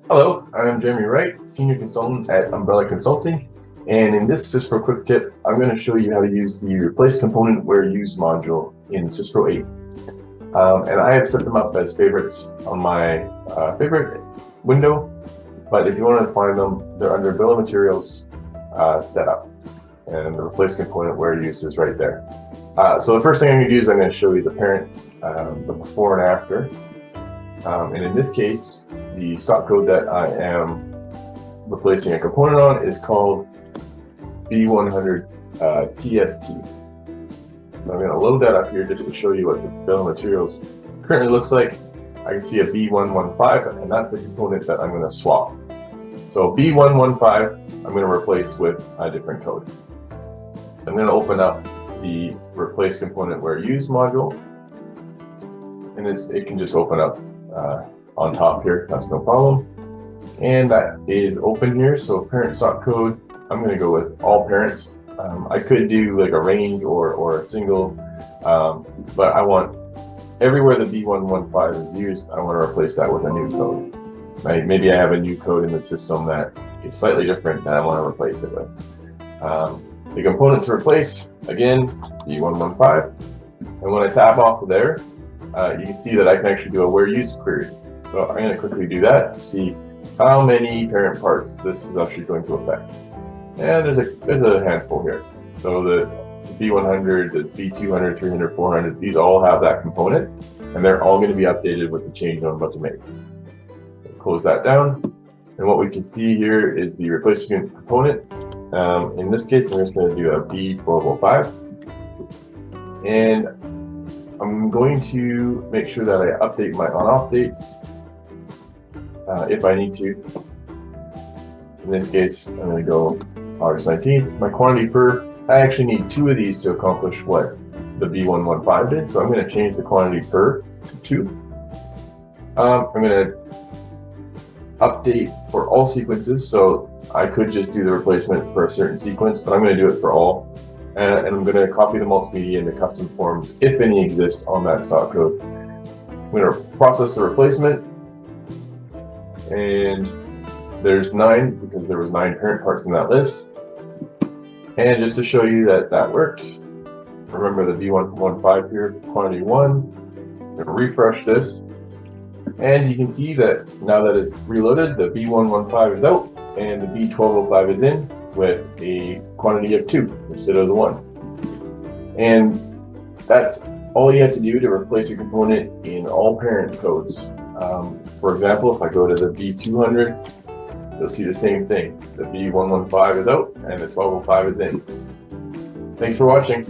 Hello, I'm Jeremy Wright, Senior Consultant at Umbrella Consulting, and in this SYSPRO Quick Tip, I'm going to show you how to use the Replace Component Where Used module in SYSPRO 8. And I have set them up as favorites on my favorite window, but if you want to find them, they're under Bill of Materials Setup, and the Replace Component Where Used is right there. So the first thing I'm going to do is I'm going to show you the parent, the before and after. And in this case, the stock code that I am replacing a component on is called B100 TST. So I'm going to load that up here just to show you what the bill of materials currently looks like. I can see a B115, and that's the component that I'm going to swap. So B115, I'm going to replace with a different code. I'm going to open up the Replace Component Where Used module, and it can just open up on top here, that's no problem. And that is open here, so parent stock code, I'm going to go with all parents. I could do like a range or a single, but I want everywhere the B115 is used, I want to replace that with a new code. Maybe I have a new code in the system that is slightly different that I want to replace it with. The component to replace, again, B115. And when I tap off of there, you can see that I can actually do a where used query. So I'm going to quickly do that to see how many parent parts this is actually going to affect. And there's a handful here. So the B100, the B200, 300, 400, these all have that component, and they're all going to be updated with the change I'm about to make. Close that down, and what we can see here is the replacement component. In this case, I'm just going to do a B1205, and I'm going to make sure that I update my on-off dates if I need to. In this case, I'm going to go August 19th. My quantity per, I actually need 2 of these to accomplish what the B115 did, so I'm going to change the quantity per to 2. I'm going to update for all sequences, so I could just do the replacement for a certain sequence, but I'm going to do it for all. And I'm going to copy the multimedia into custom forms, if any exist, on that stock code. I'm going to process the replacement, and there's 9 because there was 9 parent parts in that list. And just to show you that that worked, remember the B115 here, quantity 1. I'm going to refresh this, and you can see that now that it's reloaded, the B115 is out and the B1205 is in with a quantity of 2 instead of the 1. And that's all you have to do to replace a component in all parent codes. For example, if I go to the B200, you'll see the same thing. The B115 is out and the 1205 is in. Thanks for watching.